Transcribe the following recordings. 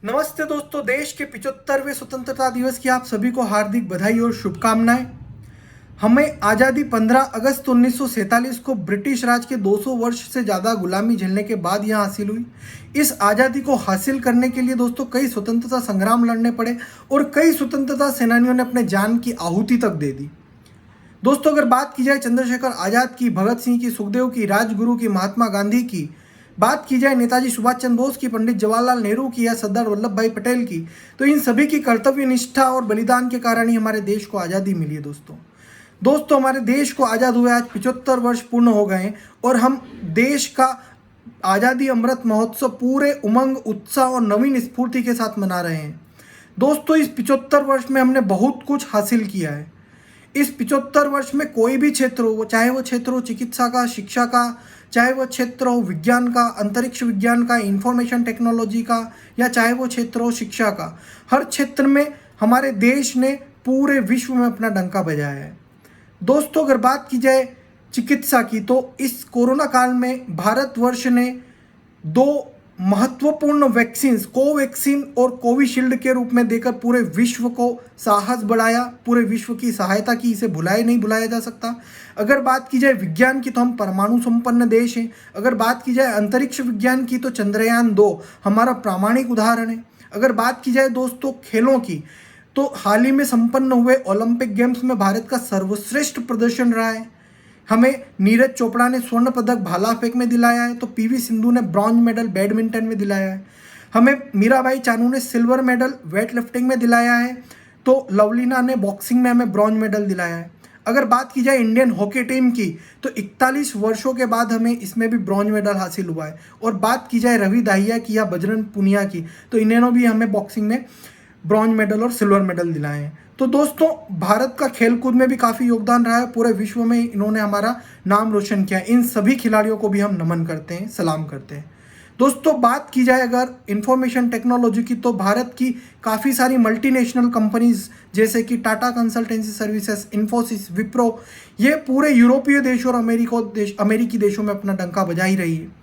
नमस्ते दोस्तों, देश के 75वें स्वतंत्रता दिवस की आप सभी को हार्दिक बधाई और शुभकामनाएं। हमें आज़ादी 15 अगस्त 1947 को ब्रिटिश राज के 200 वर्ष से ज़्यादा गुलामी झेलने के बाद यह हासिल हुई। इस आज़ादी को हासिल करने के लिए दोस्तों कई स्वतंत्रता संग्राम लड़ने पड़े और कई स्वतंत्रता सेनानियों ने अपने जान की आहुति तक दे दी। दोस्तों, अगर बात की जाए चंद्रशेखर आज़ाद की, भगत सिंह की, सुखदेव की, राजगुरु की, महात्मा गांधी की, बात की जाए नेताजी सुभाष चंद्र बोस की, पंडित जवाहरलाल नेहरू की या सरदार वल्लभ भाई पटेल की, तो इन सभी की कर्तव्य निष्ठा और बलिदान के कारण ही हमारे देश को आज़ादी मिली है। दोस्तों हमारे देश को आज़ाद हुए आज 75 वर्ष पूर्ण हो गए हैं और हम देश का आज़ादी अमृत महोत्सव पूरे उमंग, उत्साह और नवीन स्फूर्ति के साथ मना रहे हैं। दोस्तों, इस 75 वर्ष में हमने बहुत कुछ हासिल किया है। इस 75 वर्ष में कोई भी क्षेत्र हो, चाहे वो क्षेत्र हो चिकित्सा का, शिक्षा का, चाहे वो क्षेत्र हो विज्ञान का, अंतरिक्ष विज्ञान का, इंफॉर्मेशन टेक्नोलॉजी का, या चाहे वो क्षेत्र हो शिक्षा का, हर क्षेत्र में हमारे देश ने पूरे विश्व में अपना डंका बजाया है। दोस्तों, अगर बात की जाए चिकित्सा की, तो इस कोरोना काल में भारतवर्ष ने दो महत्वपूर्ण वैक्सीन्स, कोवैक्सीन और कोविशील्ड के रूप में देकर पूरे विश्व को साहस बढ़ाया, पूरे विश्व की सहायता की। इसे नहीं भुलाया जा सकता। अगर बात की जाए विज्ञान की, तो हम परमाणु संपन्न देश हैं। अगर बात की जाए अंतरिक्ष विज्ञान की, तो चंद्रयान 2 हमारा प्रामाणिक उदाहरण है। अगर बात की जाए दोस्तों खेलों की, तो हाल ही में संपन्न हुए ओलंपिक गेम्स में भारत का सर्वश्रेष्ठ प्रदर्शन रहा है। हमें नीरज चोपड़ा ने स्वर्ण पदक भाला फेंक में दिलाया है, तो पीवी सिंधु ने ब्रॉन्ज मेडल बैडमिंटन में दिलाया है। हमें मीराबाई चानू ने सिल्वर मेडल वेट लिफ्टिंग में दिलाया है, तो लवलीना ने बॉक्सिंग में हमें ब्रॉन्ज मेडल दिलाया है। अगर बात की जाए इंडियन हॉकी टीम की, तो 41 वर्षों के बाद हमें इसमें भी ब्रॉन्ज मेडल हासिल हुआ है। और बात की जाए रवि दाहिया की या बजरंग पुनिया की, तो इन्होंने भी हमें बॉक्सिंग में ब्रॉन्ज मेडल और सिल्वर मेडल दिलाए हैं। तो दोस्तों, भारत का खेलकूद में भी काफ़ी योगदान रहा है। पूरे विश्व में इन्होंने हमारा नाम रोशन किया है। इन सभी खिलाड़ियों को भी हम नमन करते हैं, सलाम करते हैं। दोस्तों, बात की जाए अगर इंफॉर्मेशन टेक्नोलॉजी की, तो भारत की काफ़ी सारी मल्टीनेशनल कंपनीज जैसे कि टाटा कंसल्टेंसी सर्विसेज, इन्फोसिस, विप्रो, ये पूरे यूरोपीय देशों और अमेरिकी देशों में अपना डंका बजा ही रही है।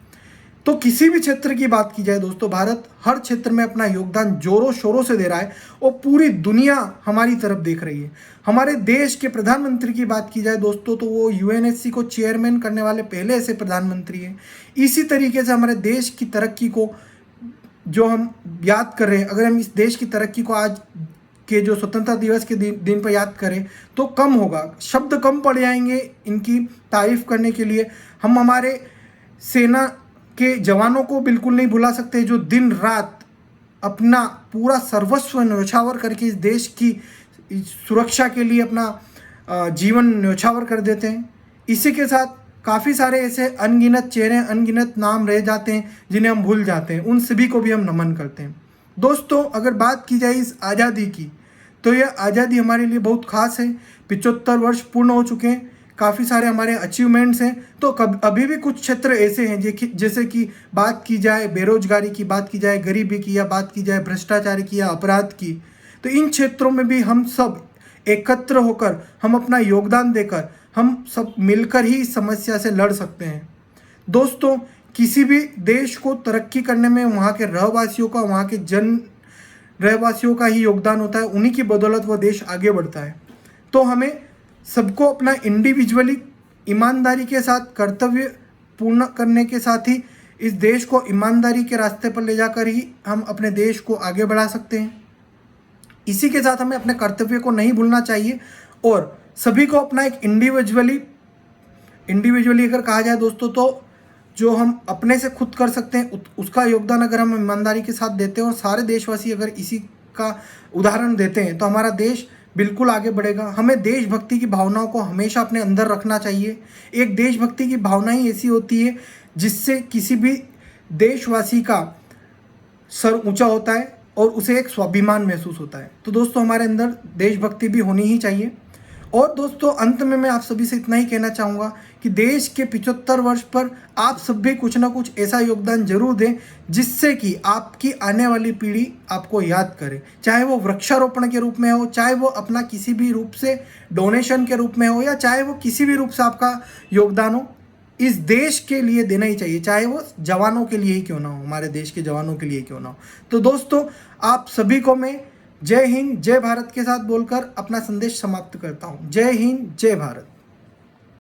तो किसी भी क्षेत्र की बात की जाए दोस्तों, भारत हर क्षेत्र में अपना योगदान जोरों शोरों से दे रहा है और पूरी दुनिया हमारी तरफ देख रही है। हमारे देश के प्रधानमंत्री की बात की जाए दोस्तों, तो वो यूएनएससी को चेयरमैन करने वाले पहले ऐसे प्रधानमंत्री हैं। इसी तरीके से हमारे देश की तरक्की को जो हम याद कर रहे हैं, अगर हम इस देश की तरक्की को आज के जो स्वतंत्रता दिवस के दिन पर याद करें तो कम होगा, शब्द कम पड़ जाएंगे इनकी तारीफ करने के लिए। हम हमारे सेना के जवानों को बिल्कुल नहीं भुला सकते, जो दिन रात अपना पूरा सर्वस्व न्यौछावर करके इस देश की सुरक्षा के लिए अपना जीवन न्यौछावर कर देते हैं। इसी के साथ काफ़ी सारे ऐसे अनगिनत चेहरे, अनगिनत नाम रह जाते हैं जिन्हें हम भूल जाते हैं। उन सभी को भी हम नमन करते हैं। दोस्तों, अगर बात की जाए इस आज़ादी की, तो यह आज़ादी हमारे लिए बहुत खास है। 75 वर्ष पूर्ण हो चुके हैं, काफ़ी सारे हमारे अचीवमेंट्स हैं। तो अभी भी कुछ क्षेत्र ऐसे हैं जैसे कि बात की जाए बेरोजगारी की, बात की जाए गरीबी की, या बात की जाए भ्रष्टाचार की या अपराध की, तो इन क्षेत्रों में भी हम सब एकत्र होकर, हम अपना योगदान देकर, हम सब मिलकर ही इस समस्या से लड़ सकते हैं। दोस्तों, किसी भी देश को तरक्की करने में वहाँ के रहवासियों का, वहाँ के रहवासियों का ही योगदान होता है। उन्हीं की बदौलत वह देश आगे बढ़ता है। तो हमें सबको अपना इंडिविजुअली ईमानदारी के साथ कर्तव्य पूर्ण करने के साथ ही इस देश को ईमानदारी के रास्ते पर ले जाकर ही हम अपने देश को आगे बढ़ा सकते हैं। इसी के साथ हमें अपने कर्तव्य को नहीं भूलना चाहिए और सभी को अपना एक इंडिविजुअली अगर कहा जाए दोस्तों, तो जो हम अपने से खुद कर सकते हैं उसका योगदान अगर हम ईमानदारी के साथ देते हैं और सारे देशवासी अगर इसी का उदाहरण देते हैं, तो हमारा देश बिल्कुल आगे बढ़ेगा। हमें देशभक्ति की भावनाओं को हमेशा अपने अंदर रखना चाहिए। एक देशभक्ति की भावना ही ऐसी होती है जिससे किसी भी देशवासी का सर ऊंचा होता है और उसे एक स्वाभिमान महसूस होता है। तो दोस्तों, हमारे अंदर देशभक्ति भी होनी ही चाहिए। और दोस्तों, अंत में मैं आप सभी से इतना ही कहना चाहूँगा कि देश के 75 वर्ष पर आप सब भी कुछ ना कुछ ऐसा योगदान जरूर दें जिससे कि आपकी आने वाली पीढ़ी आपको याद करे। चाहे वो वृक्षारोपण के रूप में हो, चाहे वो अपना किसी भी रूप से डोनेशन के रूप में हो, या चाहे वो किसी भी रूप से आपका योगदान हो। इस देश के लिए देना ही चाहिए, चाहे वो जवानों के लिए ही क्यों ना हो, हमारे देश के जवानों के लिए क्यों ना हो। तो दोस्तों, आप सभी को मैं जय हिंद जय भारत के साथ बोलकर अपना संदेश समाप्त करता हूँ। जय हिंद जय भारत।